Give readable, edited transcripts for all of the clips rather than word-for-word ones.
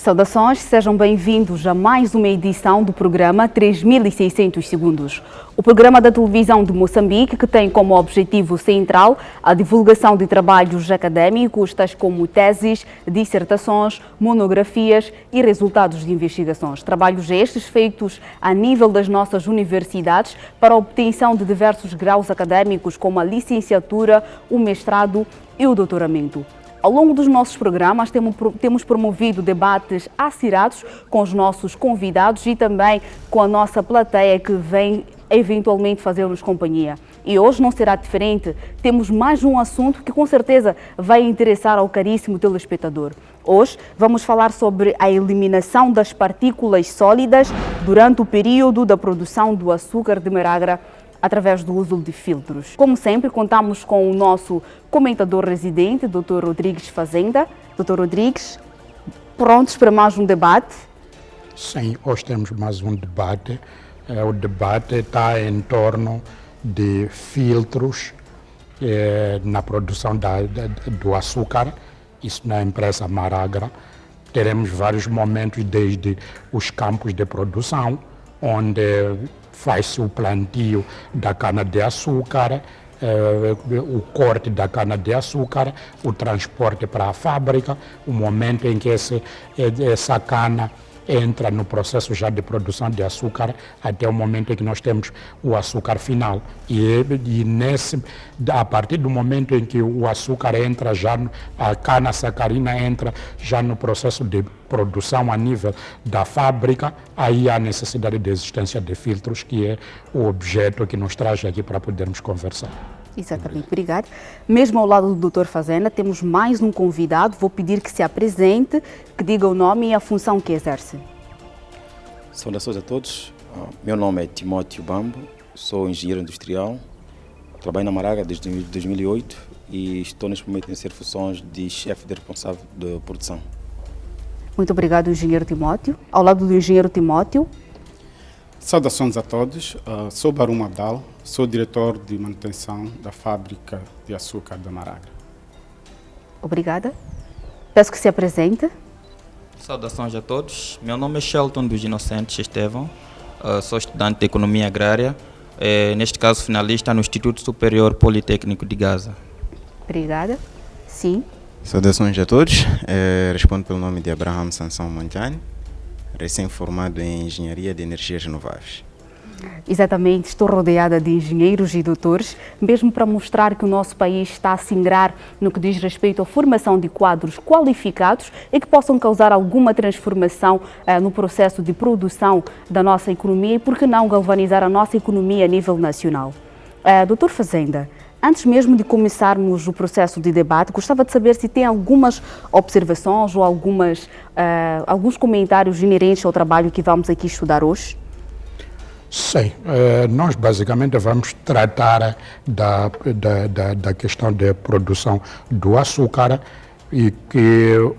Saudações, sejam bem-vindos a mais uma edição do programa 3600 Segundos. O programa da televisão de Moçambique, que tem como objetivo central a divulgação de trabalhos académicos, tais como teses, dissertações, monografias e resultados de investigações. Trabalhos estes feitos a nível das nossas universidades para a obtenção de diversos graus académicos, como a licenciatura, o mestrado e o doutoramento. Ao longo dos nossos programas temos promovido debates acirados com os nossos convidados e também com a nossa plateia que vem eventualmente fazer-nos companhia. E hoje não será diferente. Temos mais um assunto que com certeza vai interessar ao caríssimo telespectador. Hoje vamos falar sobre a eliminação das partículas sólidas durante o período da produção do açúcar de Maragra através do uso de filtros. Como sempre, contamos com o nosso comentador residente, Dr. Rodrigues Fazenda. Dr. Rodrigues, prontos para mais um debate? Sim, hoje temos mais um debate. O debate está em torno de filtros na produção do açúcar, isso na empresa Maragra. Teremos vários momentos desde os campos de produção, onde faz-se o plantio da cana-de-açúcar, o corte da cana-de-açúcar, o transporte para a fábrica, o momento em que essa cana entra no processo já de produção de açúcar, até o momento em que nós temos o açúcar final. A partir do momento em que o açúcar entra já, a cana-sacarina entra já no processo de produção a nível da fábrica, aí há necessidade de existência de filtros, que é o objeto que nos traz aqui para podermos conversar. Exatamente, obrigado. Mesmo ao lado do Dr. Fazenda, temos mais um convidado. Vou pedir que se apresente, que diga o nome e a função que exerce. Saudações a todos. Meu nome é Timóteo Bambo, sou engenheiro industrial, trabalho na Maragra desde 2008 e estou neste momento a exercer funções de chefe de responsável de produção. Muito obrigado, engenheiro Timóteo. Ao lado do engenheiro Timóteo. Saudações a todos, sou Barum Abdal, sou diretor de manutenção da fábrica de açúcar da Maragra. Obrigada. Peço que se apresente. Saudações a todos, meu nome é Shelton dos Inocentes Estevão, sou estudante de Economia Agrária, neste caso finalista no Instituto Superior Politécnico de Gaza. Obrigada. Sim. Saudações a todos, respondo pelo nome de Abraham Sansão Montani, recém-formado em Engenharia de Energias Renováveis. Exatamente, estou rodeada de engenheiros e doutores, mesmo para mostrar que o nosso país está a singrar no que diz respeito à formação de quadros qualificados e que possam causar alguma transformação no processo de produção da nossa economia e, por que não, galvanizar a nossa economia a nível nacional. Doutor Fazenda, antes mesmo de começarmos o processo de debate, gostava de saber se tem algumas observações ou alguns comentários inerentes ao trabalho que vamos aqui estudar hoje. Sim, nós basicamente vamos tratar da questão de produção do açúcar e que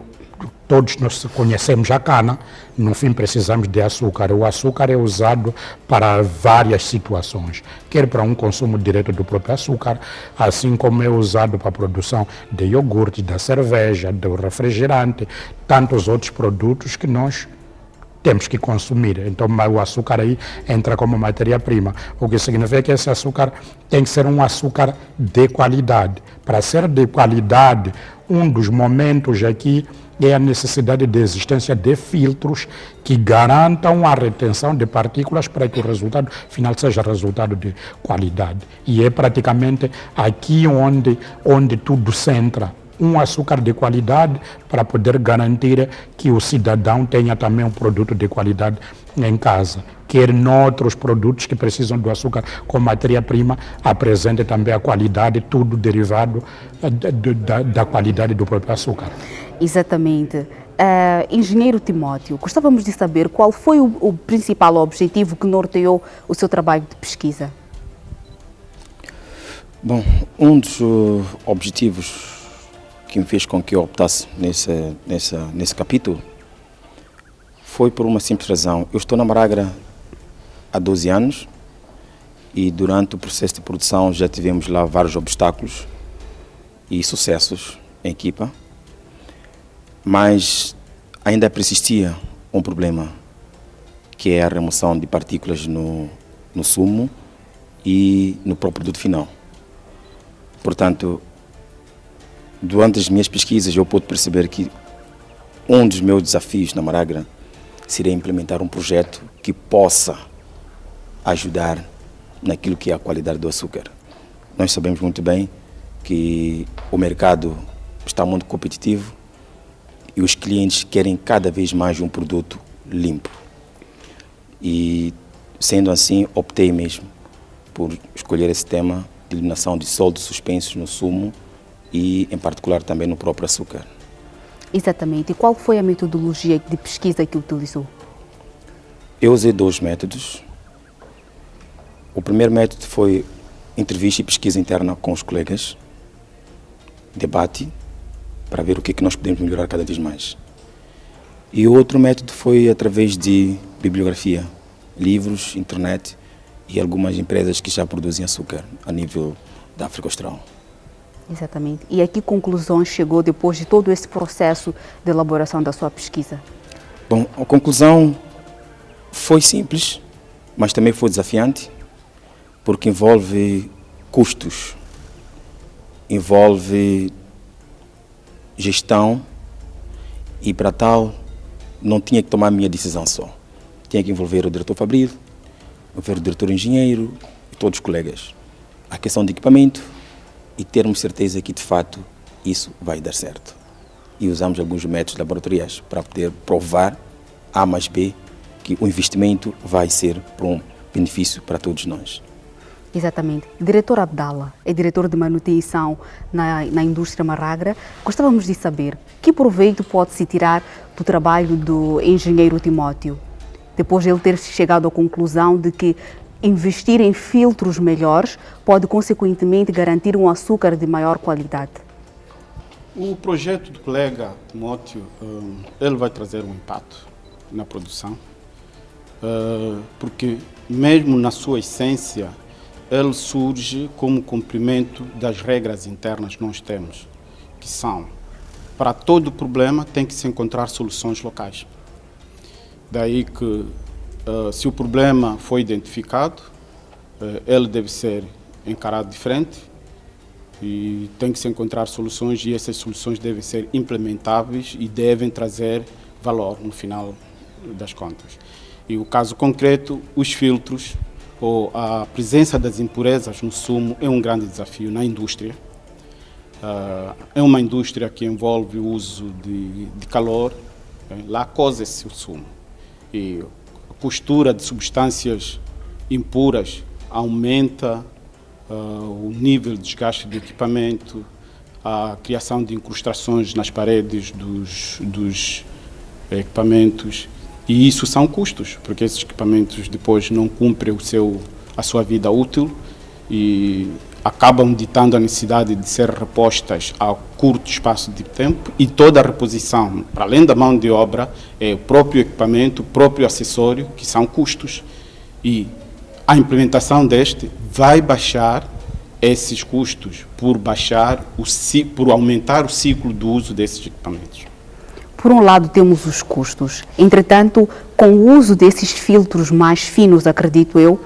todos nós conhecemos a cana, no fim precisamos de açúcar. O açúcar é usado para várias situações, quer para um consumo direto do próprio açúcar, assim como é usado para a produção de iogurte, da cerveja, do refrigerante, tantos outros produtos que nós temos que consumir. Então o açúcar aí entra como matéria-prima, o que significa que esse açúcar tem que ser um açúcar de qualidade. Para ser de qualidade, um dos momentos aqui é a necessidade de existência de filtros que garantam a retenção de partículas para que o resultado final seja resultado de qualidade. E é praticamente aqui onde tudo se centra. Um açúcar de qualidade para poder garantir que o cidadão tenha também um produto de qualidade em casa. Quer noutros produtos que precisam do açúcar como matéria-prima, apresente também a qualidade, tudo derivado da qualidade do próprio açúcar. Exatamente. Engenheiro Timóteo, gostávamos de saber qual foi o principal objetivo que norteou o seu trabalho de pesquisa. Bom, um dos objetivos que me fez com que eu optasse nesse capítulo foi por uma simples razão. Eu estou na Maragra há 12 anos e durante o processo de produção já tivemos lá vários obstáculos e sucessos em equipa, mas ainda persistia um problema, que é a remoção de partículas no sumo e no próprio produto final. Portanto, durante as minhas pesquisas eu pude perceber que um dos meus desafios na Maragra seria implementar um projeto que possa ajudar naquilo que é a qualidade do açúcar. Nós sabemos muito bem que o mercado está muito competitivo e os clientes querem cada vez mais um produto limpo. E, sendo assim, optei mesmo por escolher esse tema de eliminação de sólidos suspensos no sumo e, em particular, também no próprio açúcar. Exatamente. E qual foi a metodologia de pesquisa que utilizou? Eu usei 2 métodos. O primeiro método foi entrevista e pesquisa interna com os colegas, debate, para ver o que é que nós podemos melhorar cada vez mais. E o outro método foi através de bibliografia, livros, internet e algumas empresas que já produzem açúcar a nível da África Austral. Exatamente. E a que conclusões chegou depois de todo esse processo de elaboração da sua pesquisa? Bom, a conclusão foi simples, mas também foi desafiante, porque envolve custos, envolve gestão e, para tal, não tinha que tomar a minha decisão só. Tinha que envolver o diretor fabril, envolver o diretor engenheiro e todos os colegas. A questão de equipamento e termos certeza que, de fato, isso vai dar certo. E usamos alguns métodos laboratoriais para poder provar A mais B que o investimento vai ser para um benefício para todos nós. Exatamente. Diretor Abdallah é diretor de manutenção na indústria Maragra. Gostávamos de saber que proveito pode-se tirar do trabalho do engenheiro Timóteo, depois de ele ter chegado à conclusão de que investir em filtros melhores pode, consequentemente, garantir um açúcar de maior qualidade. O projeto do colega Timóteo, ele vai trazer um impacto na produção, porque mesmo na sua essência, ele surge como cumprimento das regras internas que nós temos, que são, para todo problema tem que se encontrar soluções locais. Daí que, se o problema foi identificado, ele deve ser encarado de frente e tem que se encontrar soluções, e essas soluções devem ser implementáveis e devem trazer valor no final das contas. E o caso concreto, os filtros ou a presença das impurezas no sumo é um grande desafio na indústria. É uma indústria que envolve o uso de calor, lá coze-se o sumo. E a postura de substâncias impuras aumenta o nível de desgaste do equipamento, a criação de incrustações nas paredes dos equipamentos, e isso são custos, porque esses equipamentos depois não cumprem a sua vida útil e acabam ditando a necessidade de ser repostas a curto espaço de tempo, e toda a reposição, para além da mão de obra, é o próprio equipamento, o próprio acessório, que são custos. E a implementação deste vai baixar esses custos por aumentar o ciclo do uso desses equipamentos. Por um lado temos os custos, entretanto, com o uso desses filtros mais finos, acredito eu,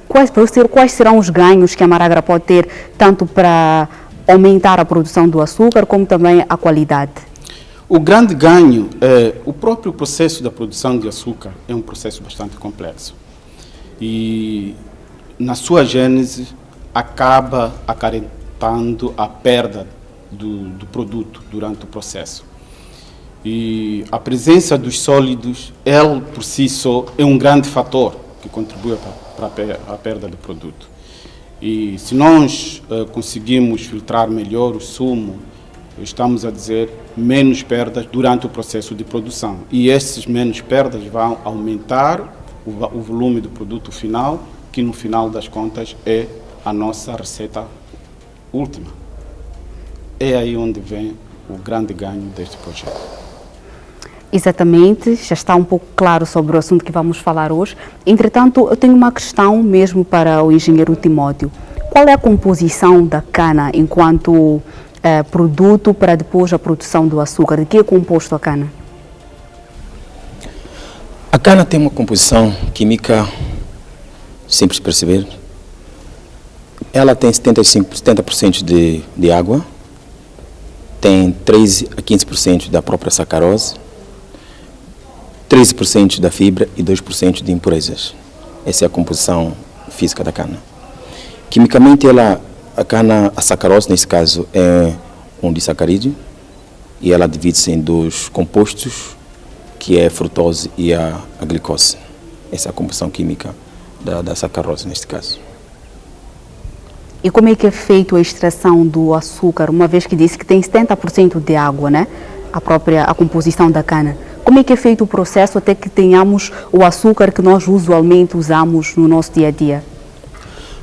quais serão os ganhos que a Maragra pode ter, tanto para aumentar a produção do açúcar, como também a qualidade? O grande ganho é o próprio processo da produção de açúcar, é um processo bastante complexo. E, na sua gênese, acaba acarretando a perda do produto durante o processo. E a presença dos sólidos, ele por si só, é um grande fator que contribui para a perda do produto. E se nós conseguimos filtrar melhor o sumo, estamos a dizer menos perdas durante o processo de produção. E essas menos perdas vão aumentar o volume do produto final, que no final das contas é a nossa receita última. É aí onde vem o grande ganho deste projeto. Exatamente, já está um pouco claro sobre o assunto que vamos falar hoje. Entretanto, eu tenho uma questão mesmo para o engenheiro Timóteo. Qual é a composição da cana enquanto produto para depois a produção do açúcar? De que é composto a cana? cana tem uma composição química simples de perceber. Ela tem 70% de água, tem 13 a 15% da própria sacarose, 13% da fibra e 2% de impurezas. Essa é a composição física da cana. Quimicamente, a sacarose, nesse caso, é um disacarídeo e ela divide-se em dois compostos, que é a frutose e a glicose. Essa é a composição química da sacarose, neste caso. E como é que é feita a extração do açúcar, uma vez que disse que tem 70% de água, né? A composição da cana. Como é que é feito o processo até que tenhamos o açúcar que nós usualmente usamos no nosso dia a dia?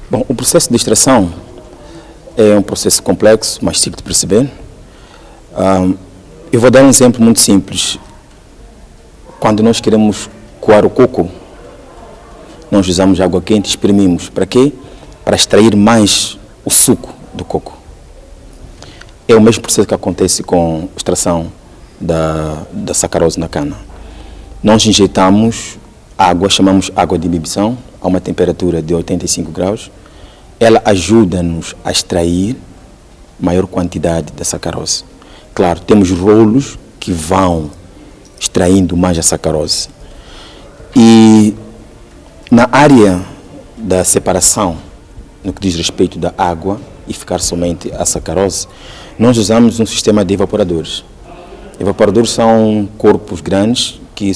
Bom, o processo de extração é um processo complexo, mas simples de perceber. Eu vou dar um exemplo muito simples. Quando nós queremos coar o coco, nós usamos água quente e espremimos. Para quê? Para extrair mais o suco do coco. É o mesmo processo que acontece com a extração da sacarose na cana. Nós injetamos água, chamamos água de ebibição, a uma temperatura de 85 graus. Ela ajuda-nos a extrair maior quantidade da sacarose. Claro, temos rolos que vão extraindo mais a sacarose. E na área da separação, no que diz respeito da água e ficar somente a sacarose, nós usamos um sistema de evaporadores. Evaporadores são corpos grandes que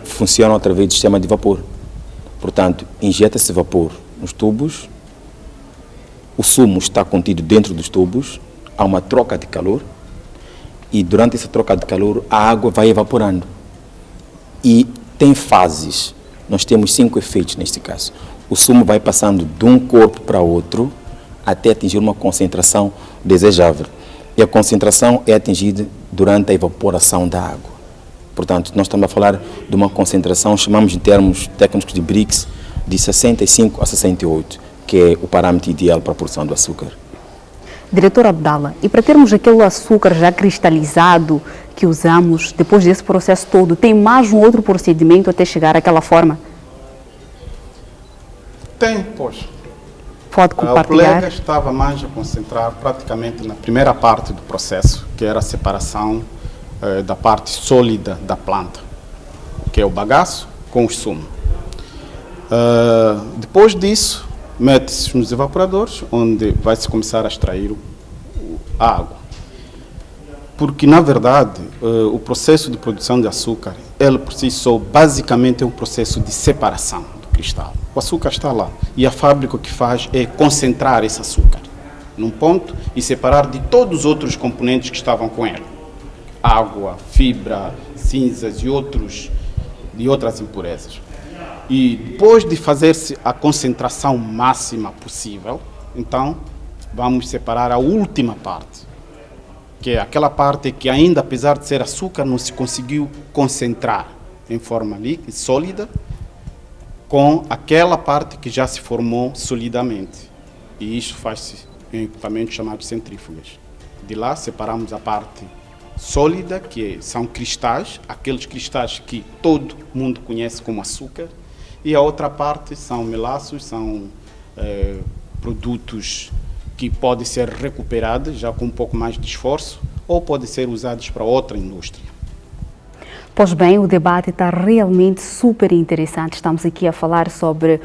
funcionam através do sistema de vapor. Portanto, injeta-se vapor nos tubos, o sumo está contido dentro dos tubos, há uma troca de calor e durante essa troca de calor a água vai evaporando. E tem fases, nós temos 5 efeitos neste caso. O sumo vai passando de um corpo para outro até atingir uma concentração desejável. E a concentração é atingida durante a evaporação da água. Portanto, nós estamos a falar de uma concentração, chamamos em termos técnicos de Brix, de 65 a 68, que é o parâmetro ideal para a produção do açúcar. Diretor Abdallah, e para termos aquele açúcar já cristalizado que usamos, depois desse processo todo, tem mais um outro procedimento até chegar àquela forma? Tem, pois. Pode O compartilhar? colega estava mais a concentrar praticamente na primeira parte do processo, que era a separação da parte sólida da planta, que é o bagaço com o sumo. Depois disso, mete-se nos evaporadores, onde vai-se começar a extrair a água. Porque, na verdade, o processo de produção de açúcar, ele por si só, basicamente é um processo de separação do cristal. O açúcar está lá e a fábrica o que faz é concentrar esse açúcar num ponto e separar de todos os outros componentes que estavam com ele. Água, fibra, cinzas e outras impurezas. E depois de fazer-se a concentração máxima possível, então vamos separar a última parte, que é aquela parte que ainda, apesar de ser açúcar, não se conseguiu concentrar em forma líquida, sólida, com aquela parte que já se formou solidamente. E isso faz-se em equipamentos chamados centrífugas. De lá separamos a parte sólida, que são cristais, aqueles cristais que todo mundo conhece como açúcar, e a outra parte são melaços, são produtos que podem ser recuperados já com um pouco mais de esforço ou podem ser usados para outra indústria. Pois bem, o debate está realmente super interessante. Estamos aqui a falar sobre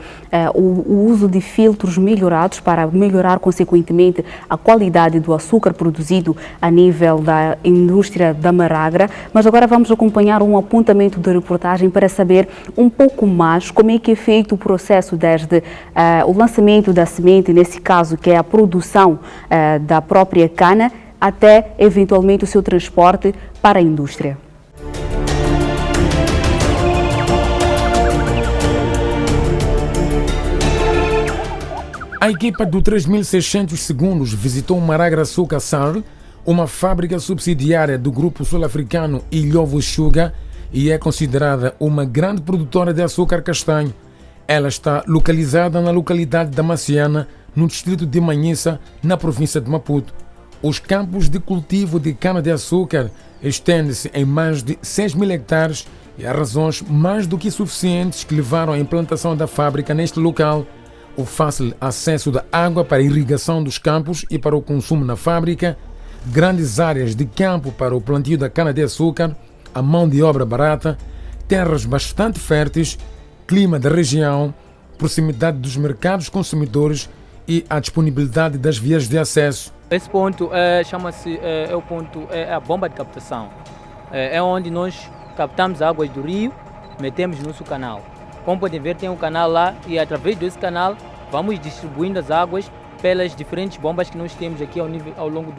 o uso de filtros melhorados para melhorar, consequentemente, a qualidade do açúcar produzido a nível da indústria da Maragra. Mas agora vamos acompanhar um apontamento da reportagem para saber um pouco mais como é que é feito o processo desde o lançamento da semente, nesse caso, que é a produção da própria cana, até, eventualmente, o seu transporte para a indústria. A equipa do 3600 Segundos visitou Maragra Açúcar Sal, uma fábrica subsidiária do grupo sul-africano Ilhovo Sugar e é considerada uma grande produtora de açúcar castanho. Ela está localizada na localidade da Maciana, no distrito de Manhissa, na província de Maputo. Os campos de cultivo de cana-de-açúcar estendem-se em mais de 6.000 hectares e há razões mais do que suficientes que levaram à implantação da fábrica neste local: o fácil acesso da água para a irrigação dos campos e para o consumo na fábrica, grandes áreas de campo para o plantio da cana-de-açúcar, a mão de obra barata, terras bastante férteis, clima da região, proximidade dos mercados consumidores e a disponibilidade das vias de acesso. Esse ponto chama-se a bomba de captação. É onde nós captamos águas do rio, metemos no nosso canal. Como podem ver, tem um canal lá e através desse canal vamos distribuindo as águas pelas diferentes bombas que nós temos aqui ao longo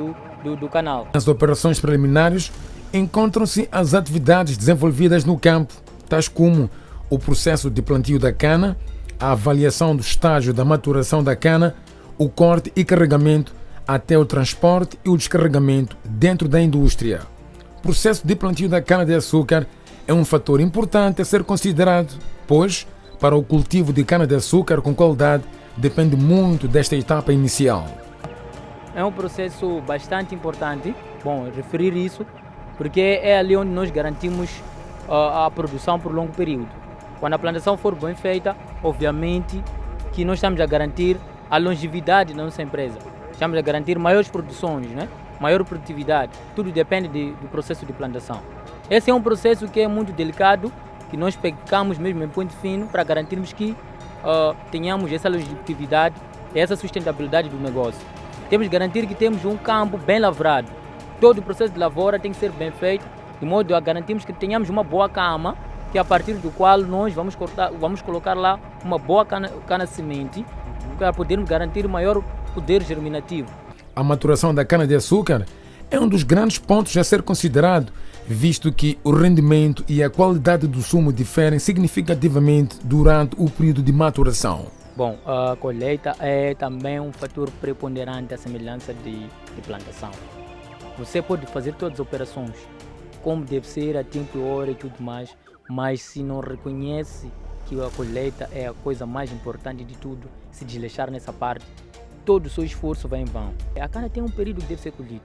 do canal. Nas operações preliminares encontram-se as atividades desenvolvidas no campo, tais como o processo de plantio da cana, a avaliação do estágio da maturação da cana, o corte e carregamento, até o transporte e o descarregamento dentro da indústria. O processo de plantio da cana-de-açúcar é um fator importante a ser considerado, pois, para o cultivo de cana-de-açúcar com qualidade, depende muito desta etapa inicial. É um processo bastante importante, referir isso, porque é ali onde nós garantimos a produção por longo período. Quando a plantação for bem feita, obviamente que nós estamos a garantir a longevidade da nossa empresa. Estamos a garantir maiores produções, maior produtividade. Tudo depende do processo de plantação. Esse é um processo que é muito delicado, que nós pecamos mesmo em ponto fino para garantirmos que tenhamos essa longevidade e essa sustentabilidade do negócio. Temos que garantir que temos um campo bem lavrado. Todo o processo de lavoura tem que ser bem feito, de modo a garantirmos que tenhamos uma boa cama, que a partir do qual nós vamos colocar lá uma boa cana-semente para podermos garantir maior poder germinativo. A maturação da cana-de-açúcar é um dos grandes pontos a ser considerado, visto que o rendimento e a qualidade do sumo diferem significativamente durante o período de maturação. A colheita é também um fator preponderante à semelhança de plantação. Você pode fazer todas as operações como deve ser, a tempo e hora e tudo mais, mas se não reconhece que a colheita é a coisa mais importante de tudo, se desleixar nessa parte, todo o seu esforço vai em vão. A cana tem um período que deve ser colhido.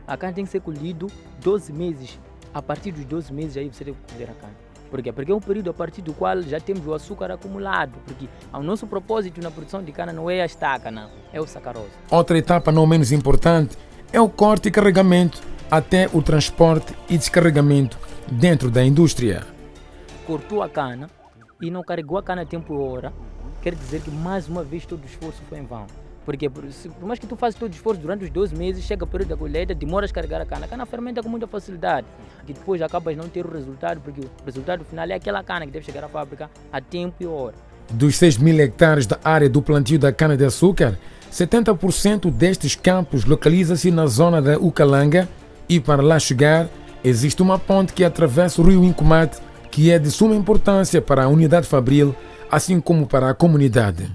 A cana tem que ser colhido 12 meses. A partir dos 12 meses aí você deve colher a cana. Por quê? Porque é um período a partir do qual já temos o açúcar acumulado. Porque o nosso propósito na produção de cana não é a estaca, não. É o sacarose. Outra etapa não menos importante é o corte e carregamento, até o transporte e descarregamento dentro da indústria. Cortou a cana e não carregou a cana a tempo e hora, quer dizer que mais uma vez todo o esforço foi em vão. Porque por mais que tu faças todo o esforço durante os 12 meses, chega o período da colheita, demoras a carregar a cana fermenta com muita facilidade. E depois acabas não ter o resultado, porque o resultado final é aquela cana que deve chegar à fábrica a tempo e hora. Dos 6.000 hectares da área do plantio da cana-de-açúcar, 70% destes campos localiza-se na zona da Ucalanga e para lá chegar existe uma ponte que atravessa o rio Incomate, que é de suma importância para a unidade fabril, assim como para a comunidade.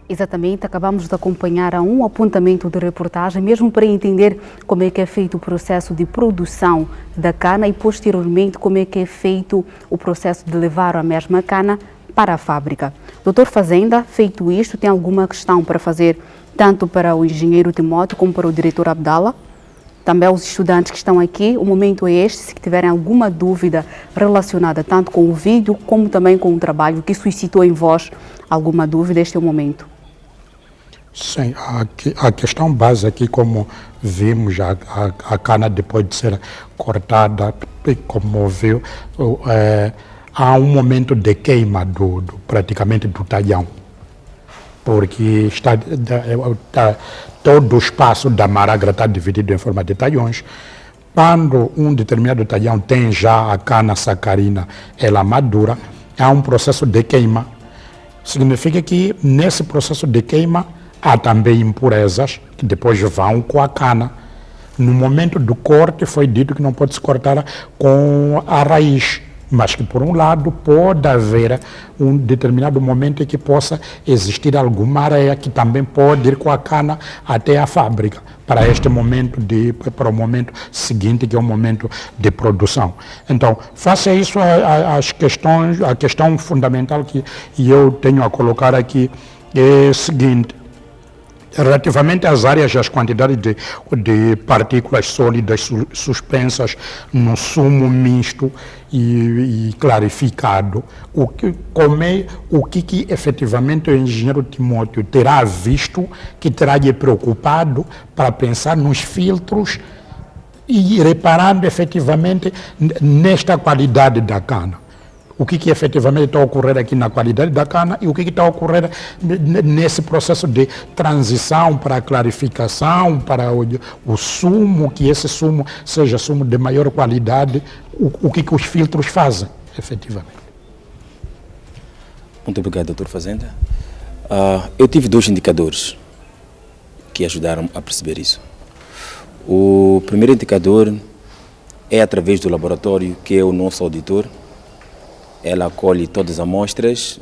Exatamente, acabamos de acompanhar um apontamento de reportagem, mesmo para entender como é que é feito o processo de produção da cana e posteriormente como é que é feito o processo de levar a mesma cana para a fábrica. Doutor Fazenda, feito isto, tem alguma questão para fazer tanto para o engenheiro Timóteo como para o diretor Abdala? Também os estudantes que estão aqui, o momento é este, se tiverem alguma dúvida relacionada tanto com o vídeo como também com o trabalho que suscitou em vós alguma dúvida, este é o momento. Sim, a questão base aqui, como vimos, a cana depois de ser cortada, como viu, há um momento de queima praticamente do talhão, porque todo o espaço da maragra está dividido em forma de talhões. Quando um determinado talhão tem já a cana sacarina, ela madura, há um processo de queima. Significa que nesse processo de queima há também impurezas que depois vão com a cana. No momento do corte foi dito que não pode se cortar com a raiz, mas que por um lado pode haver um determinado momento em que possa existir alguma areia que também pode ir com a cana até a fábrica, para este momento, para o momento seguinte, que é o momento de produção. Então, face a isso, a questão fundamental que eu tenho a colocar aqui é a seguinte: Relativamente às áreas e às quantidades de partículas sólidas suspensas no sumo misto e clarificado, o que efetivamente o engenheiro Timóteo terá visto que terá lhe preocupado para pensar nos filtros e reparando efetivamente nesta qualidade da cana? O que efetivamente está a ocorrer aqui na qualidade da cana e o que está a ocorrer nesse processo de transição para a clarificação, para o sumo, que esse sumo seja sumo de maior qualidade, o que os filtros fazem, efetivamente. Muito obrigado, doutor Fazenda. Eu tive 2 indicadores que ajudaram a perceber isso. O primeiro indicador é através do laboratório, que é o nosso auditor. Ela colhe todas as amostras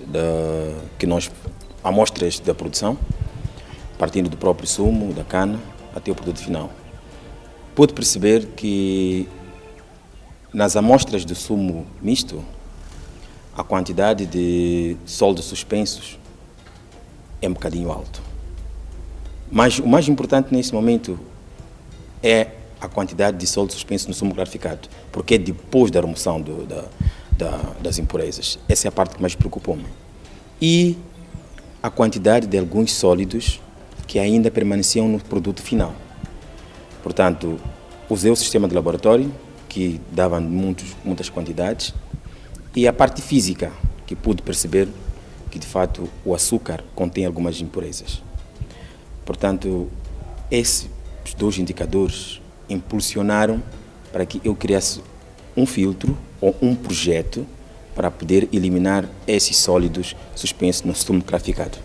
amostras da produção, partindo do próprio sumo, da cana, até o produto final. Pude perceber que nas amostras do sumo misto, a quantidade de sólidos suspensos é um bocadinho alto. Mas o mais importante nesse momento é a quantidade de sólidos suspensos no sumo clarificado, porque é depois da remoção das impurezas. Essa é a parte que mais preocupou-me. E a quantidade de alguns sólidos que ainda permaneciam no produto final. Portanto, usei o sistema de laboratório, que dava muitas quantidades, e a parte física, que pude perceber que, de fato, o açúcar contém algumas impurezas. Portanto, esses 2 indicadores impulsionaram para que eu criasse um filtro ou um projeto para poder eliminar esses sólidos suspensos no sumo clarificado.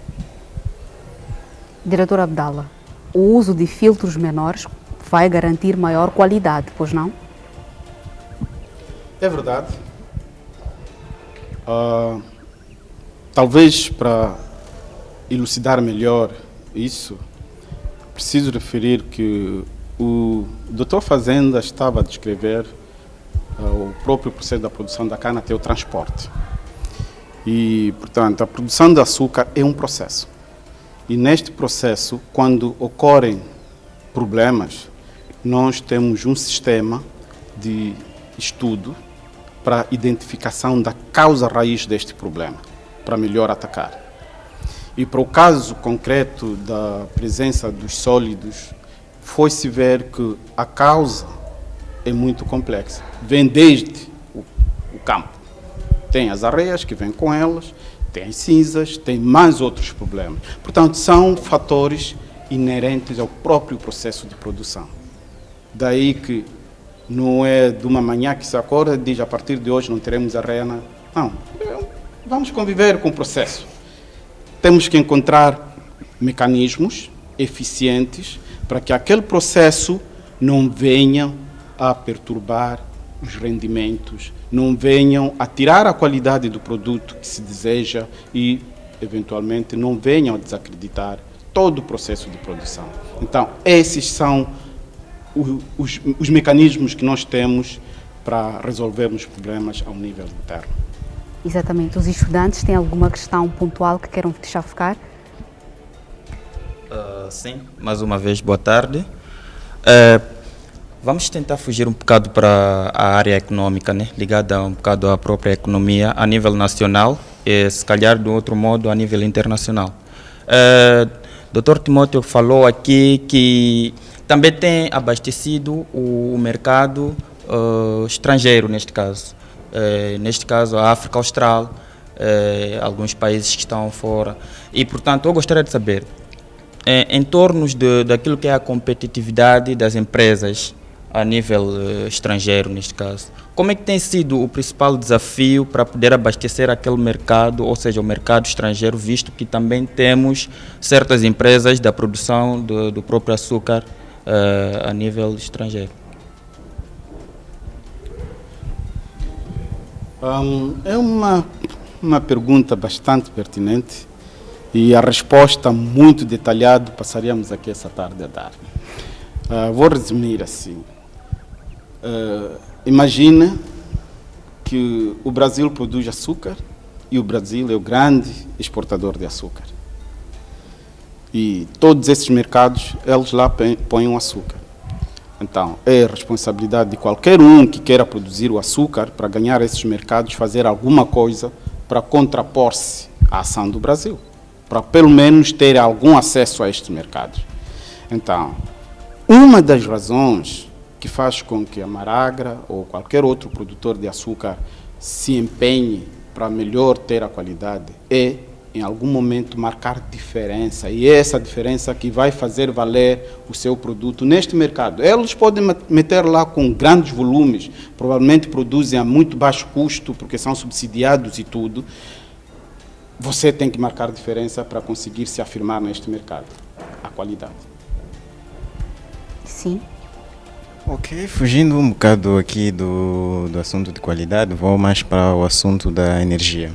Diretor Abdallah, o uso de filtros menores vai garantir maior qualidade, pois não? É verdade. Talvez para elucidar melhor isso, preciso referir que o Dr. Fazenda estava a descrever o próprio processo da produção da cana até o transporte. E, portanto, a produção de açúcar é um processo. E neste processo, quando ocorrem problemas, nós temos um sistema de estudo para identificação da causa raiz deste problema, para melhor atacar. E para o caso concreto da presença dos sólidos, foi-se ver que a causa é muito complexa. Vem desde o campo. Tem as areias que vêm com elas, tem as cinzas, tem mais outros problemas. Portanto, são fatores inerentes ao próprio processo de produção. Daí que não é de uma manhã que se acorda e diz a partir de hoje não teremos areia. Não, vamos conviver com o processo. Temos que encontrar mecanismos eficientes para que aquele processo não venha a perturbar os rendimentos, não venham a tirar a qualidade do produto que se deseja e, eventualmente, não venham a desacreditar todo o processo de produção. Então, esses são os mecanismos que nós temos para resolvermos problemas ao nível interno. Exatamente. Os estudantes têm alguma questão pontual que queiram deixar ficar? Sim, mais uma vez, boa tarde. Vamos tentar fugir um bocado para a área econômica, né? Ligada um bocado à própria economia a nível nacional e, se calhar, de outro modo, a nível internacional. Dr. Timóteo falou aqui que também tem abastecido o mercado estrangeiro, neste caso. Neste caso, a África Austral, alguns países que estão fora. E, portanto, eu gostaria de saber, em torno daquilo que é a competitividade das empresas a nível estrangeiro, neste caso, como é que tem sido o principal desafio para poder abastecer aquele mercado, ou seja, o mercado estrangeiro, visto que também temos certas empresas da produção do próprio açúcar a nível estrangeiro? É uma pergunta bastante pertinente e a resposta muito detalhada passaríamos aqui essa tarde a dar. Vou resumir assim. Imagina que o Brasil produz açúcar e o Brasil é o grande exportador de açúcar. E todos esses mercados, eles lá põem o açúcar. Então, é responsabilidade de qualquer um que queira produzir o açúcar para ganhar esses mercados, fazer alguma coisa para contrapor-se à ação do Brasil, para pelo menos ter algum acesso a estes mercados. Então, uma das razões que faz com que a Maragra ou qualquer outro produtor de açúcar se empenhe para melhor ter a qualidade é, em algum momento, marcar diferença. E é essa diferença que vai fazer valer o seu produto neste mercado. Eles podem meter lá com grandes volumes, provavelmente produzem a muito baixo custo, porque são subsidiados e tudo. Você tem que marcar diferença para conseguir se afirmar neste mercado. A qualidade. Sim. Ok, fugindo um bocado aqui do assunto de qualidade, vou mais para o assunto da energia.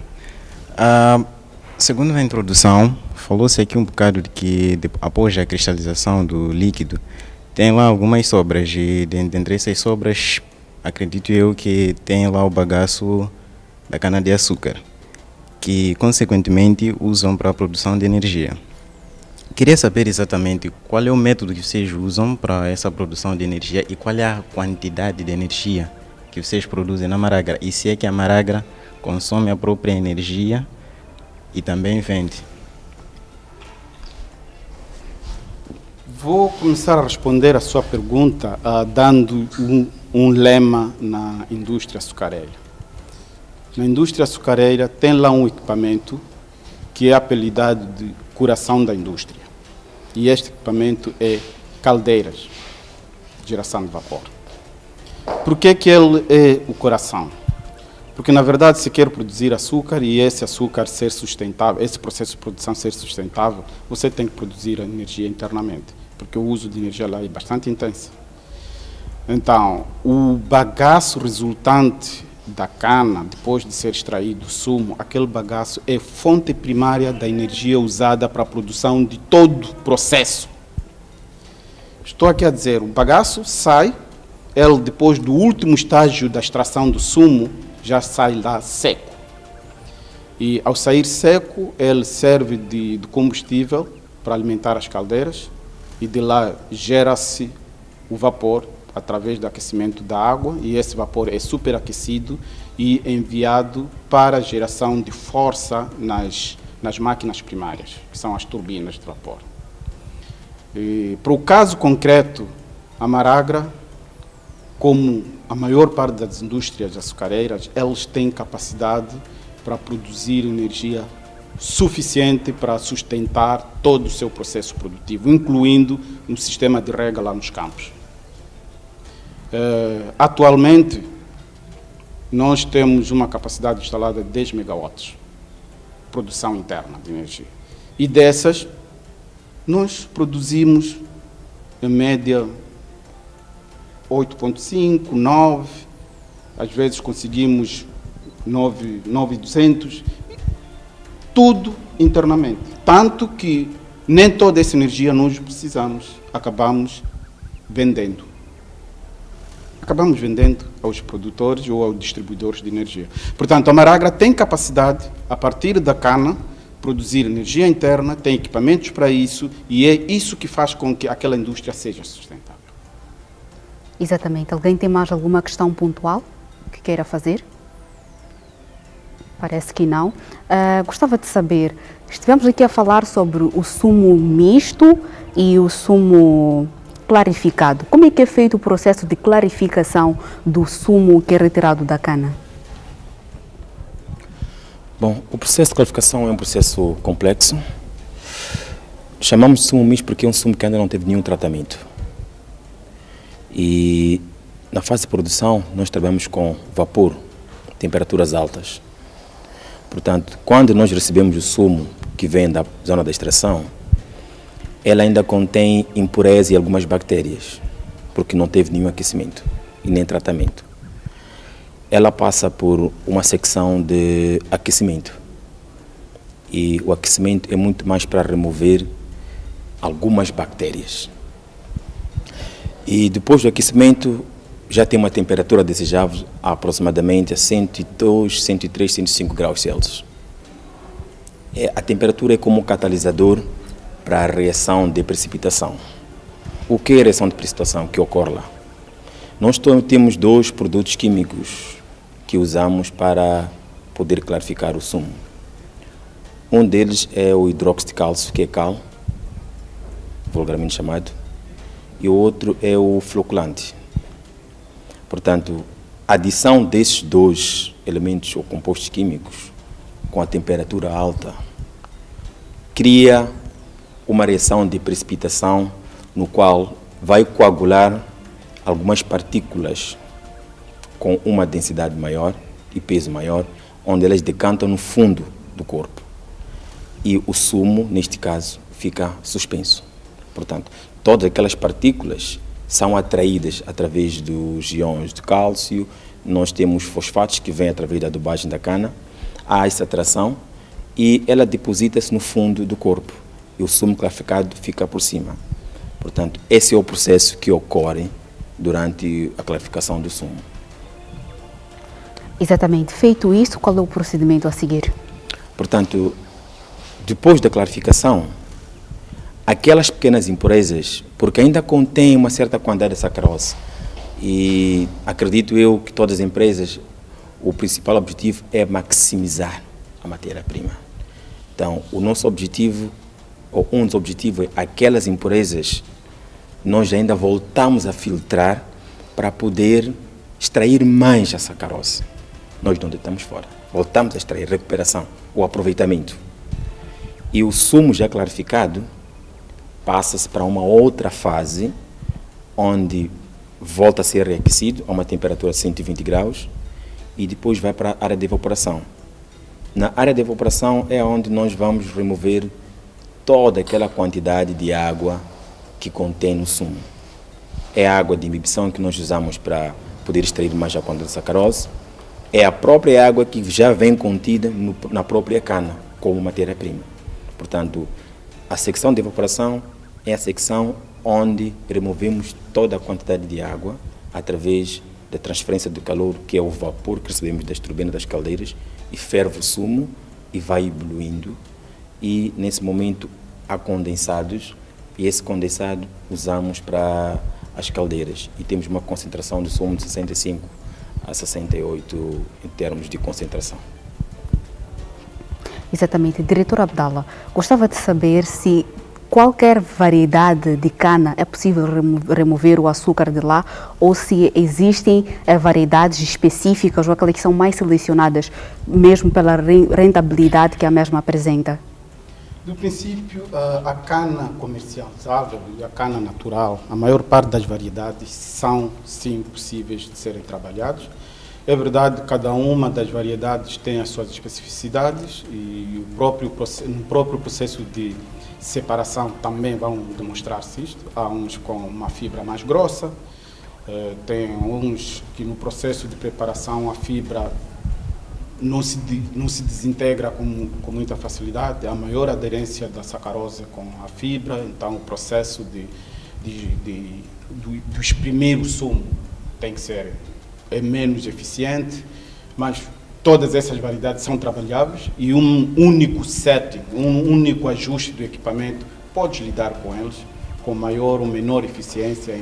Segundo a introdução, falou-se aqui um bocado de que após a cristalização do líquido, tem lá algumas sobras e dentre essas sobras, acredito eu que tem lá o bagaço da cana-de-açúcar, que consequentemente usam para a produção de energia. Queria saber exatamente qual é o método que vocês usam para essa produção de energia e qual é a quantidade de energia que vocês produzem na Maragra e se é que a Maragra consome a própria energia e também vende. Vou começar a responder a sua pergunta dando um lema na indústria açucareira. Na indústria açucareira tem lá um equipamento que é apelidado de coração da indústria. E este equipamento é caldeiras de geração de vapor. Por que ele é o coração? Porque, na verdade, se quer produzir açúcar e esse açúcar ser sustentável, esse processo de produção ser sustentável, você tem que produzir a energia internamente, porque o uso de energia lá é bastante intenso. Então, o bagaço resultante da cana, depois de ser extraído o sumo, aquele bagaço é fonte primária da energia usada para a produção de todo o processo. Estou aqui a dizer, o bagaço sai, ele depois do último estágio da extração do sumo, já sai lá seco. E ao sair seco, ele serve de combustível para alimentar as caldeiras e de lá gera-se o vapor através do aquecimento da água e esse vapor é superaquecido e enviado para a geração de força nas máquinas primárias, que são as turbinas de vapor. E, para o caso concreto, a Maragra, como a maior parte das indústrias açucareiras, elas têm capacidade para produzir energia suficiente para sustentar todo o seu processo produtivo, incluindo um sistema de rega lá nos campos. Atualmente, nós temos uma capacidade instalada de 10 megawatts, produção interna de energia. E dessas, nós produzimos, em média, 8,5, 9, às vezes conseguimos 9,200, tudo internamente. Tanto que nem toda essa energia nós precisamos, acabamos vendendo. Acabamos vendendo aos produtores ou aos distribuidores de energia. Portanto, a Maragra tem capacidade, a partir da cana, produzir energia interna, tem equipamentos para isso e é isso que faz com que aquela indústria seja sustentável. Exatamente. Alguém tem mais alguma questão pontual que queira fazer? Parece que não. Gostava de saber, estivemos aqui a falar sobre o sumo misto e o sumo clarificado. Como é que é feito o processo de clarificação do sumo que é retirado da cana? Bom, o processo de clarificação é um processo complexo. Chamamos de sumo misto porque é um sumo que ainda não teve nenhum tratamento. E na fase de produção nós trabalhamos com vapor, temperaturas altas. Portanto, quando nós recebemos o sumo que vem da zona da extração, ela ainda contém impureza e algumas bactérias, porque não teve nenhum aquecimento e nem tratamento. Ela passa por uma secção de aquecimento. E o aquecimento é muito mais para remover algumas bactérias. E depois do aquecimento, já tem uma temperatura desejável aproximadamente a 102, 103, 105 graus Celsius. A temperatura é como um catalisador para a reação de precipitação. O que é a reação de precipitação que ocorre lá? Nós temos 2 produtos químicos que usamos para poder clarificar o sumo. Um deles é o hidróxido de cálcio, que é cal, vulgarmente chamado, e o outro é o floculante. Portanto, a adição desses 2 elementos ou compostos químicos com a temperatura alta cria uma reação de precipitação no qual vai coagular algumas partículas com uma densidade maior e peso maior, onde elas decantam no fundo do corpo. E o sumo, neste caso, fica suspenso. Portanto, todas aquelas partículas são atraídas através dos íons de cálcio. Nós temos fosfatos que vêm através da adubagem da cana. Há essa atração e ela deposita-se no fundo do corpo. E o sumo clarificado fica por cima. Portanto, esse é o processo que ocorre durante a clarificação do sumo. Exatamente. Feito isso, qual é o procedimento a seguir? Portanto, depois da clarificação, aquelas pequenas impurezas, porque ainda contém uma certa quantidade de sacarose, e acredito eu que todas as empresas, o principal objetivo é maximizar a matéria-prima. Então, o nosso objetivo, ou um dos objetivos, é aquelas impurezas, nós ainda voltamos a filtrar para poder extrair mais a sacarose. Nós não deitamos fora, voltamos a extrair, recuperação, o aproveitamento. E o sumo já clarificado passa-se para uma outra fase, onde volta a ser reaquecido a uma temperatura de 120 graus e depois vai para a área de evaporação. Na área de evaporação é onde nós vamos remover toda aquela quantidade de água que contém no sumo. É a água de imbibição que nós usamos para poder extrair mais a quantidade de sacarose. É a própria água que já vem contida na própria cana, como matéria-prima. Portanto, a secção de evaporação é a secção onde removemos toda a quantidade de água através da transferência de calor, que é o vapor que recebemos das turbinas das caldeiras, e ferve o sumo e vai evoluindo. E, nesse momento, há condensados, e esse condensado usamos para as caldeiras. E temos uma concentração de sumo de 65 a 68 em termos de concentração. Exatamente. Diretor Abdallah, gostava de saber se qualquer variedade de cana é possível remover o açúcar de lá, ou se existem variedades específicas ou aquelas que são mais selecionadas mesmo pela rentabilidade que a mesma apresenta. Do princípio, a cana comercializável e a cana natural, a maior parte das variedades são, sim, possíveis de serem trabalhados. É verdade, cada uma das variedades tem as suas especificidades e no próprio processo de separação também vão demonstrar-se isto. Há uns com uma fibra mais grossa, tem uns que no processo de preparação a fibra não se desintegra com muita facilidade, há maior aderência da sacarose com a fibra, então o processo do exprimir o sumo tem que ser menos eficiente, mas todas essas variedades são trabalháveis e um único setting, um único ajuste do equipamento pode lidar com eles com maior ou menor eficiência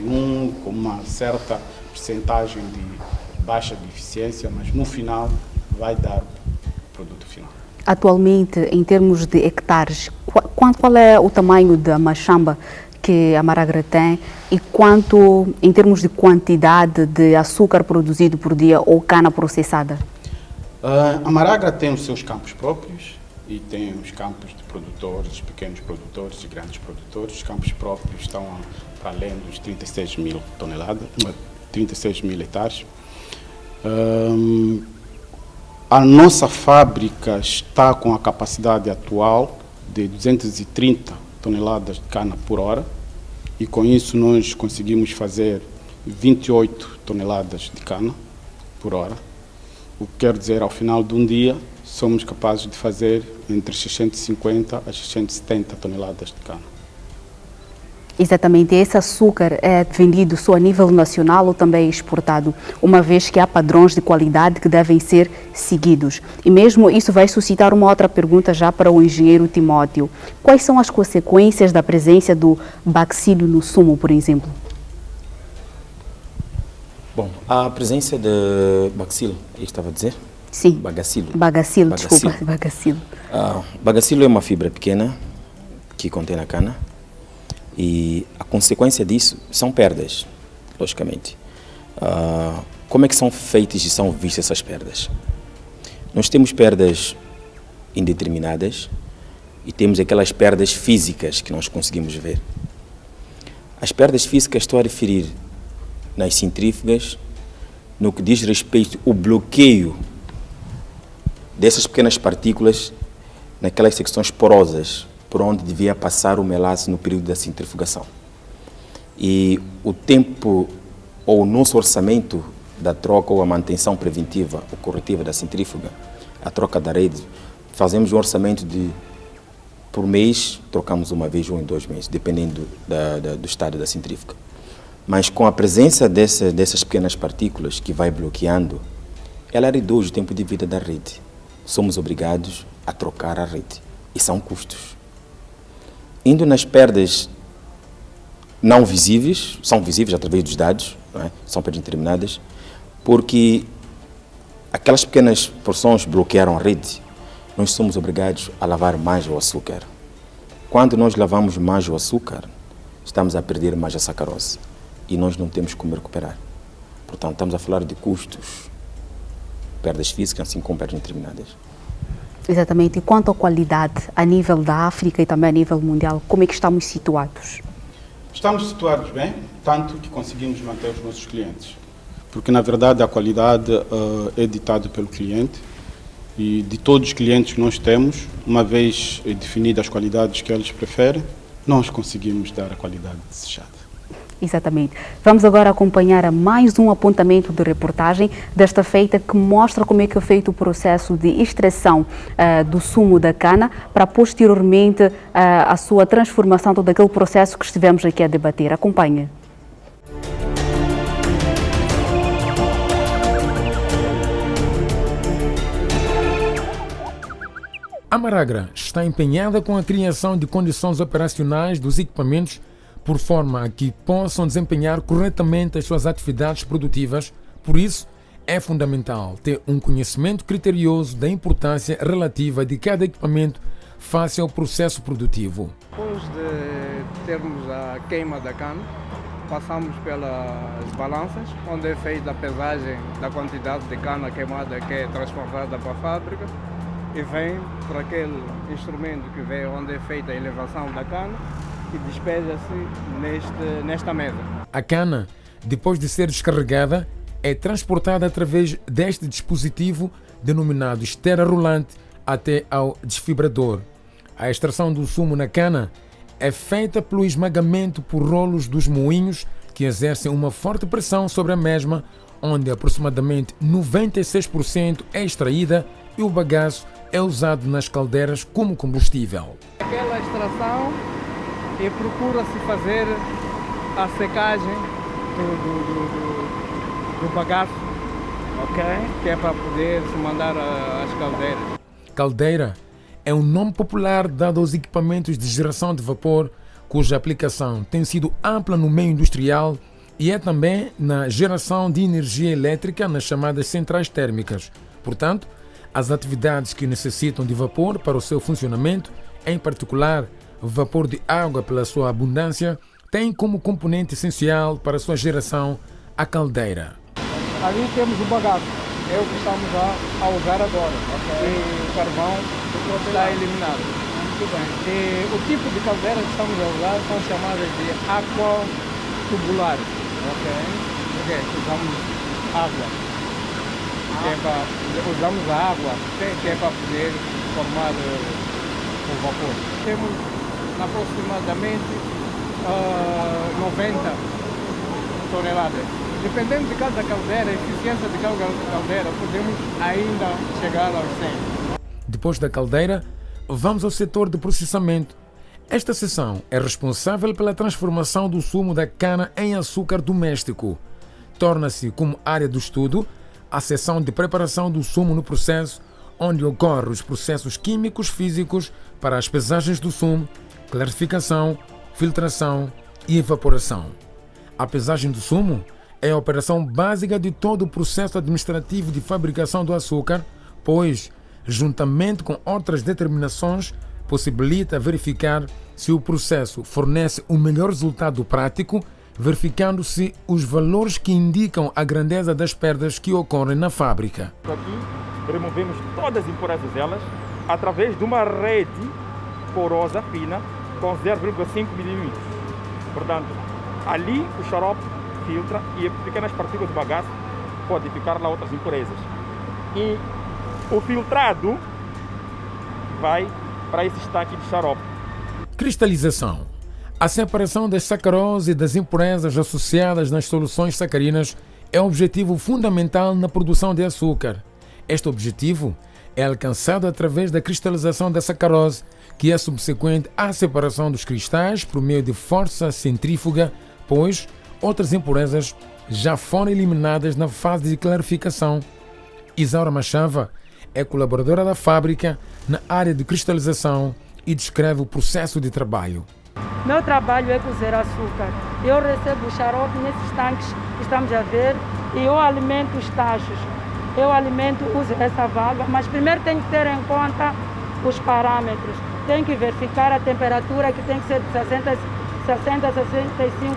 com uma certa percentagem de baixa de eficiência, mas no final vai dar o produto final. Atualmente, em termos de hectares, qual é o tamanho da machamba que a Maragra tem e quanto em termos de quantidade de açúcar produzido por dia ou cana processada? A Maragra tem os seus campos próprios e tem os campos de produtores, pequenos produtores e grandes produtores. Os campos próprios estão para além dos 36 mil toneladas, 36 mil hectares. A nossa fábrica está com a capacidade atual de 230 toneladas de cana por hora e com isso nós conseguimos fazer 28 toneladas de cana por hora. O que quer dizer, ao final de um dia, somos capazes de fazer entre 650 a 670 toneladas de cana. Exatamente, esse açúcar é vendido só a nível nacional ou também é exportado, uma vez que há padrões de qualidade que devem ser seguidos. E mesmo isso vai suscitar uma outra pergunta já para o engenheiro Timóteo. Quais são as consequências da presença do bacilo no sumo, por exemplo? Bom, a presença de bacilo, eu estava a dizer? Sim. Bagacilo. Desculpa, bagacilo. Bagacilo é uma fibra pequena que contém na cana e a consequência disso são perdas, logicamente. Como é que são feitas e são vistas essas perdas? Nós temos perdas indeterminadas e temos aquelas perdas físicas que nós conseguimos ver. As perdas físicas estou a referir nas centrífugas no que diz respeito ao bloqueio dessas pequenas partículas naquelas secções porosas por onde devia passar o melaço no período da centrifugação. E o tempo ou o nosso orçamento da troca ou a manutenção preventiva ou corretiva da centrífuga, a troca da rede, fazemos um orçamento de, por mês, trocamos uma vez ou em 2 meses, dependendo do estado da centrífuga. Mas com a presença dessas pequenas partículas que vai bloqueando, ela reduz o tempo de vida da rede. Somos obrigados a trocar a rede. E são custos. Indo nas perdas não visíveis, são visíveis através dos dados, não é? São perdas indeterminadas, porque aquelas pequenas porções bloquearam a rede, nós somos obrigados a lavar mais o açúcar. Quando nós lavamos mais o açúcar, estamos a perder mais a sacarose e nós não temos como recuperar. Portanto, estamos a falar de custos, perdas físicas, assim como perdas indeterminadas. Exatamente. E quanto à qualidade a nível da África e também a nível mundial, como é que estamos situados? Estamos situados bem, tanto que conseguimos manter os nossos clientes. Porque, na verdade, a qualidade é ditada pelo cliente e de todos os clientes que nós temos, uma vez definidas as qualidades que eles preferem, nós conseguimos dar a qualidade desejada. Exatamente. Vamos agora acompanhar mais um apontamento de reportagem desta feita que mostra como é que é feito o processo de extração do sumo da cana para posteriormente a sua transformação, todo aquele processo que estivemos aqui a debater. Acompanhe. A Maragra está empenhada com a criação de condições operacionais dos equipamentos por forma a que possam desempenhar corretamente as suas atividades produtivas. Por isso, é fundamental ter um conhecimento criterioso da importância relativa de cada equipamento face ao processo produtivo. Depois de termos a queima da cana, passamos pelas balanças, onde é feita a pesagem da quantidade de cana queimada que é transportada para a fábrica e vem para aquele instrumento que vem onde é feita a elevação da cana e despeja-se nesta mesa. A cana, depois de ser descarregada, é transportada através deste dispositivo denominado esteira rolante até ao desfibrador. A extração do sumo na cana é feita pelo esmagamento por rolos dos moinhos que exercem uma forte pressão sobre a mesma, onde aproximadamente 96% é extraída e o bagaço é usado nas caldeiras como combustível. Aquela extração e procura-se fazer a secagem do bagaço, ok? Que é para poder se mandar às caldeiras. Caldeira é um nome popular dado aos equipamentos de geração de vapor, cuja aplicação tem sido ampla no meio industrial e é também na geração de energia elétrica nas chamadas centrais térmicas. Portanto, as atividades que necessitam de vapor para o seu funcionamento, em particular vapor de água pela sua abundância, têm como componente essencial para a sua geração a caldeira. Ali temos o bagaço, é o que estamos a usar agora, okay. E o carvão está eliminado. Muito bem. E o tipo de caldeira que estamos a usar são chamadas de aquatubulares, ok? Usamos água. Usamos a água que é para poder formar o vapor. Temos aproximadamente 90 toneladas. Dependendo de cada caldeira, a eficiência de cada caldeira, podemos ainda chegar aos 100. Depois da caldeira, vamos ao setor de processamento. Esta seção é responsável pela transformação do sumo da cana em açúcar doméstico. Torna-se como área do estudo a seção de preparação do sumo no processo, onde ocorrem os processos químicos físicos para as pesagens do sumo, clarificação, filtração e evaporação. A pesagem do sumo é a operação básica de todo o processo administrativo de fabricação do açúcar, pois, juntamente com outras determinações, possibilita verificar se o processo fornece o melhor resultado prático, verificando-se os valores que indicam a grandeza das perdas que ocorrem na fábrica. Aqui removemos todas as impurezas delas através de uma rede porosa fina com 0,5 mm. Portanto, ali o xarope filtra e pequenas partículas de bagaço podem ficar lá outras impurezas. E o filtrado vai para esse estanque de xarope. Cristalização. A separação das sacarose e das impurezas associadas nas soluções sacarinas é um objetivo fundamental na produção de açúcar. Este objetivo é alcançado através da cristalização da sacarose, que é subsequente à separação dos cristais por meio de força centrífuga, pois outras impurezas já foram eliminadas na fase de clarificação. Isaura Machava é colaboradora da fábrica na área de cristalização e descreve o processo de trabalho. Meu trabalho é cozer açúcar. Eu recebo o xarope nesses tanques que estamos a ver e eu alimento os tachos. Eu uso essa válvula, mas primeiro tenho que ter em conta os parâmetros. Tenho que verificar a temperatura, que tem que ser de 60 a 65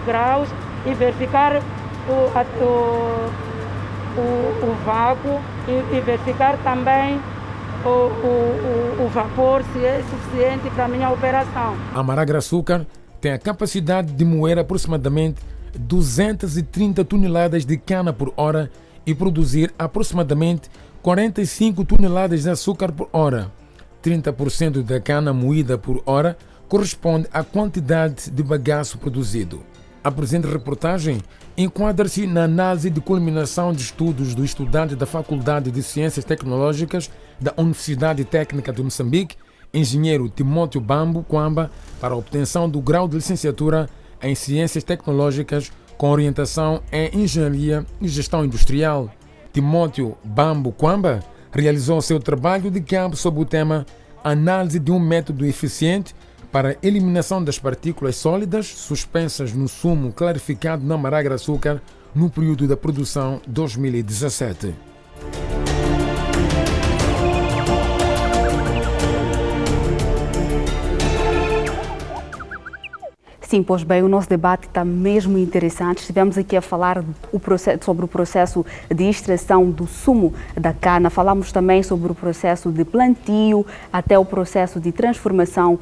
graus, e verificar o vácuo e verificar também o vapor, se é suficiente para a minha operação. A Maragra Açúcar tem a capacidade de moer aproximadamente 230 toneladas de cana por hora e produzir aproximadamente 45 toneladas de açúcar por hora. 30% da cana moída por hora corresponde à quantidade de bagaço produzido. A presente reportagem enquadra-se na análise de culminação de estudos do estudante da Faculdade de Ciências Tecnológicas da Universidade Técnica de Moçambique, engenheiro Timóteo Bambo Quamba, para a obtenção do grau de licenciatura em Ciências Tecnológicas com orientação em Engenharia e Gestão Industrial. Timóteo Bambo Quamba realizou seu trabalho de campo sob o tema Análise de um método eficiente para a eliminação das partículas sólidas suspensas no sumo clarificado na Maragra Açúcar no período da produção 2017. Sim, pois bem, o nosso debate está mesmo interessante. Estivemos aqui a falar sobre o processo de extração do sumo da cana. Falamos também sobre o processo de plantio até o processo de transformação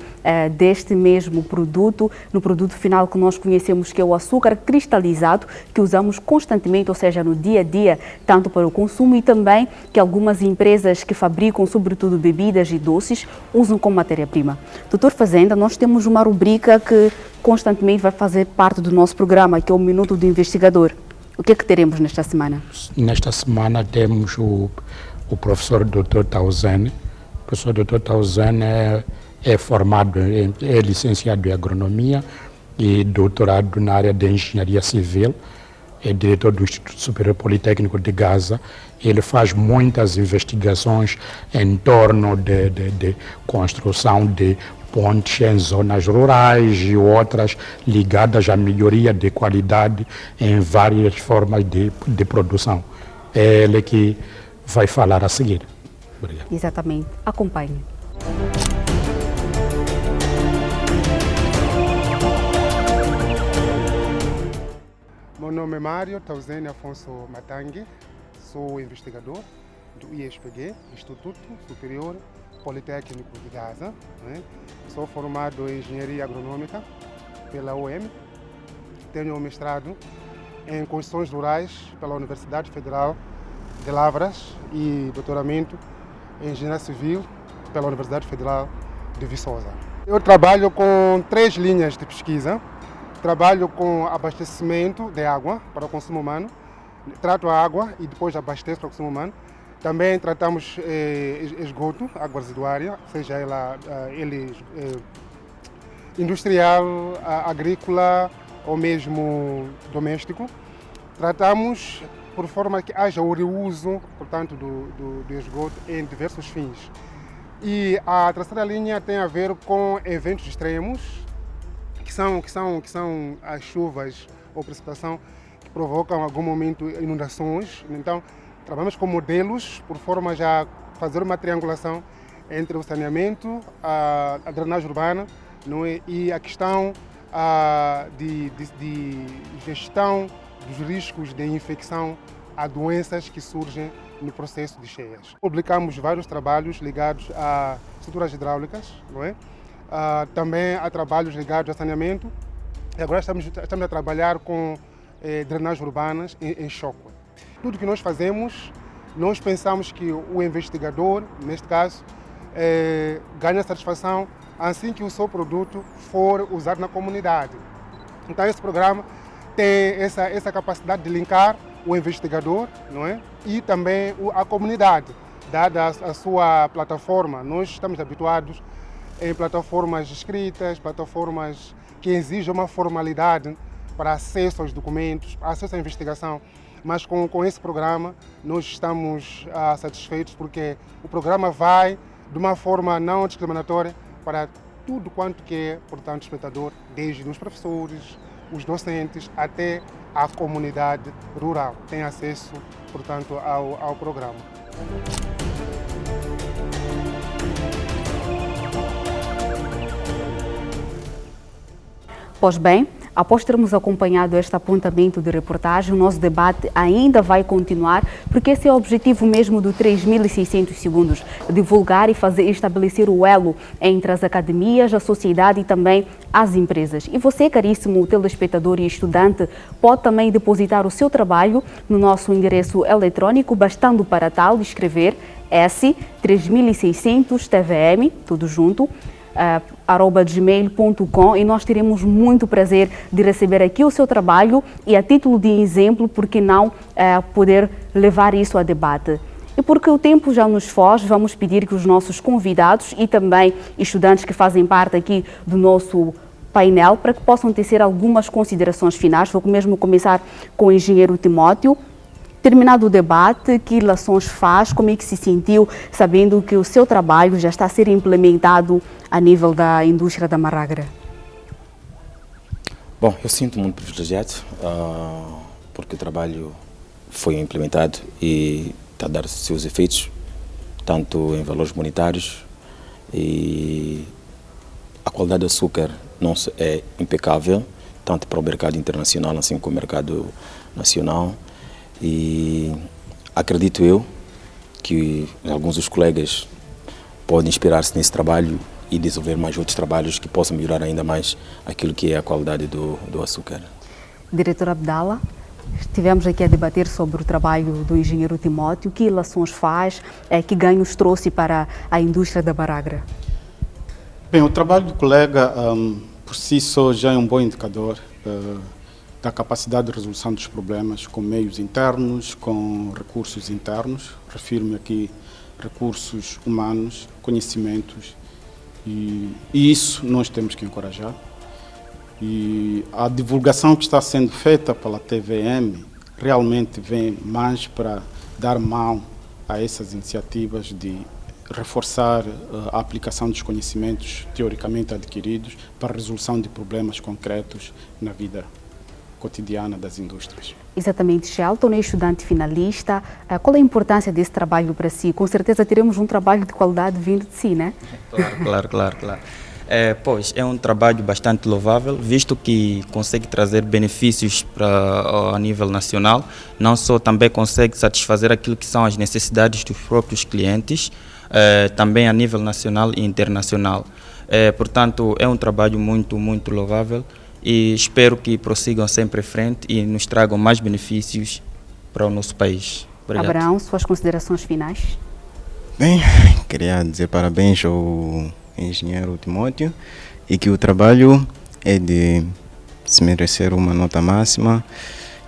deste mesmo produto no produto final que nós conhecemos, que é o açúcar cristalizado, que usamos constantemente, ou seja, no dia a dia, tanto para o consumo, e também que algumas empresas que fabricam, sobretudo bebidas e doces, usam como matéria-prima. Doutor Fazenda, nós temos uma rubrica que constantemente vai fazer parte do nosso programa, que é o Minuto do Investigador. O que é que teremos nesta semana? Nesta semana temos o professor Dr. Tauzene. O professor Dr. Tauzene é formado, é licenciado em agronomia e doutorado na área de engenharia civil. É diretor do Instituto Superior Politécnico de Gaza. Ele faz muitas investigações em torno de construção de pontes em zonas rurais e outras ligadas à melhoria de qualidade em várias formas de produção. É ele que vai falar a seguir. Obrigado. Exatamente. Acompanhe. Meu nome é Mário Tauzene Afonso Matangue, sou investigador do ISPG, Instituto Superior Politécnico de Gaza. Sou formado em Engenharia Agronômica pela UEM, tenho um mestrado em Construções Rurais pela Universidade Federal de Lavras e doutoramento em Engenharia Civil pela Universidade Federal de Viçosa. Eu trabalho com 3 linhas de pesquisa. Trabalho com abastecimento de água para o consumo humano, trato a água e depois abasteço para o consumo humano. Também tratamos esgoto, água residuária, seja ele industrial, agrícola ou mesmo doméstico. Tratamos por forma que haja o reuso, portanto, do esgoto em diversos fins. E a terceira linha tem a ver com eventos extremos, que são as chuvas ou precipitação que provocam em algum momento inundações. Então, trabalhamos com modelos por forma já a fazer uma triangulação entre o saneamento, a drenagem urbana, não é? E a questão de gestão dos riscos de infecção a doenças que surgem no processo de cheias. Publicamos vários trabalhos ligados a estruturas hidráulicas, não é? Também há trabalhos ligados a saneamento. E agora estamos a trabalhar com drenagens urbanas em choque. Tudo que nós fazemos, nós pensamos que o investigador, neste caso, ganha satisfação assim que o seu produto for usado na comunidade. Então esse programa tem essa capacidade de linkar o investigador, não é? E também a comunidade, dada a sua plataforma. Nós estamos habituados em plataformas escritas, plataformas que exigem uma formalidade para acesso aos documentos, acesso à investigação. Mas com esse programa nós estamos satisfeitos porque o programa vai de uma forma não discriminatória para tudo quanto que é, portanto, espectador, desde os professores, os docentes, até a comunidade rural. Tem acesso, portanto, ao programa. Pois bem, após termos acompanhado este apontamento de reportagem, o nosso debate ainda vai continuar, porque esse é o objetivo mesmo do 3.600 segundos, divulgar e estabelecer o elo entre as academias, a sociedade e também as empresas. E você, caríssimo telespectador e estudante, pode também depositar o seu trabalho no nosso endereço eletrônico, bastando para tal escrever s3600tvm, tudo junto, @gmail.com, e nós teremos muito prazer de receber aqui o seu trabalho e, a título de exemplo, por que não poder levar isso a debate. E porque o tempo já nos foge, vamos pedir que os nossos convidados e também estudantes que fazem parte aqui do nosso painel, para que possam tecer algumas considerações finais. Vou mesmo começar com o engenheiro Timóteo. Terminado o debate, que ilações faz, como é que se sentiu, sabendo que o seu trabalho já está a ser implementado a nível da indústria da Maragra? Bom, eu sinto muito privilegiado, porque o trabalho foi implementado e está a dar seus efeitos, tanto em valores monetários, e a qualidade do açúcar não é impecável, tanto para o mercado internacional assim como o mercado nacional. E acredito eu que alguns dos colegas podem inspirar-se nesse trabalho e desenvolver mais outros trabalhos que possam melhorar ainda mais aquilo que é a qualidade do açúcar. Diretor Abdala, estivemos aqui a debater sobre o trabalho do engenheiro Timóteo. Que ilações faz, que ganhos trouxe para a indústria da Maragra? Bem, o trabalho do colega por si só já é um bom indicador da capacidade de resolução dos problemas com meios internos, com recursos internos. Refiro-me aqui recursos humanos, conhecimentos, e isso nós temos que encorajar. E a divulgação que está sendo feita pela TVM realmente vem mais para dar mão a essas iniciativas de reforçar a aplicação dos conhecimentos teoricamente adquiridos para a resolução de problemas concretos na vida cotidiana das indústrias. Exatamente, Shelton, é estudante finalista. Qual é a importância desse trabalho para si? Com certeza teremos um trabalho de qualidade vindo de si, né? Claro. Pois, é um trabalho bastante louvável, visto que consegue trazer benefícios a nível nacional, não só também consegue satisfazer aquilo que são as necessidades dos próprios clientes, também a nível nacional e internacional. Portanto, é um trabalho muito louvável, e espero que prossigam sempre em frente e nos tragam mais benefícios para o nosso país. Obrigado. Abraão, suas considerações finais? Bem, queria dizer parabéns ao engenheiro Timóteo e que o trabalho é de se merecer uma nota máxima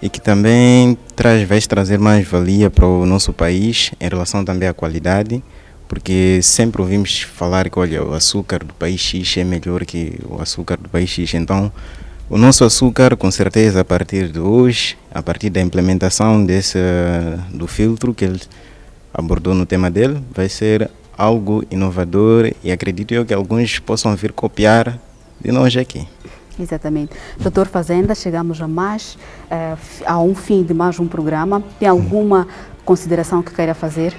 e que também vai trazer mais valia para o nosso país em relação também à qualidade, Porque sempre ouvimos falar que, olha, o açúcar do país X é melhor que o açúcar do país X. Então, o nosso açúcar, com certeza, a partir de hoje, a partir da implementação do filtro que ele abordou no tema dele, vai ser algo inovador e acredito eu que alguns possam vir copiar de nós aqui. Exatamente. Doutor Fazenda, chegamos a um fim de mais um programa. Tem alguma consideração que queira fazer?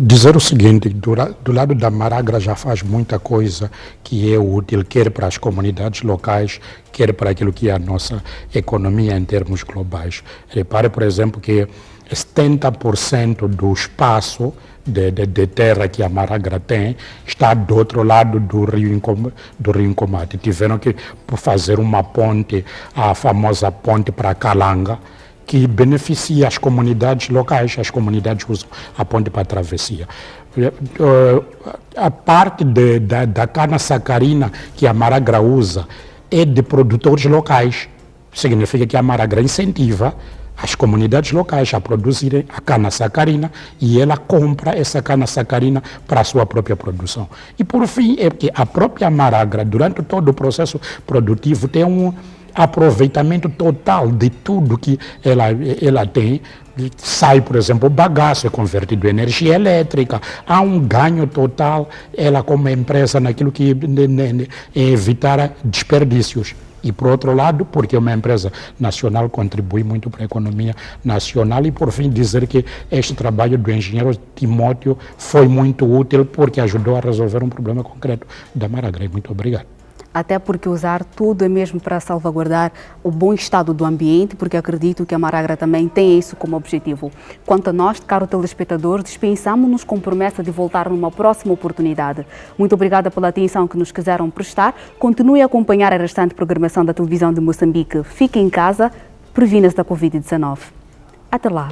Dizer o seguinte, do lado da Maragra já faz muita coisa que é útil, quer para as comunidades locais, quer para aquilo que é a nossa economia em termos globais. Repare, por exemplo, que 70% do espaço de terra que a Maragra tem está do outro lado do rio Incomate. Tiveram que fazer uma ponte, a famosa ponte para Calanga, que beneficia as comunidades locais, as comunidades usam a ponte para a travessia. A parte da cana sacarina que a Maragra usa é de produtores locais. Significa que a Maragra incentiva as comunidades locais a produzirem a cana sacarina e ela compra essa cana sacarina para a sua própria produção. E por fim, é que a própria Maragra, durante todo o processo produtivo, tem um aproveitamento total de tudo que ela tem. Sai, por exemplo, o bagaço é convertido em energia elétrica, há um ganho total, ela como empresa naquilo que evitar desperdícios. E por outro lado, porque uma empresa nacional contribui muito para a economia nacional. E por fim dizer que este trabalho do engenheiro Timóteo foi muito útil porque ajudou a resolver um problema concreto da Maragra. Muito obrigado. Até porque usar tudo é mesmo para salvaguardar o bom estado do ambiente, porque acredito que a Maragra também tem isso como objetivo. Quanto a nós, caro telespectador, dispensamos-nos com promessa de voltar numa próxima oportunidade. Muito obrigada pela atenção que nos quiseram prestar. Continue a acompanhar a restante programação da televisão de Moçambique. Fique em casa, previna-se da Covid-19. Até lá.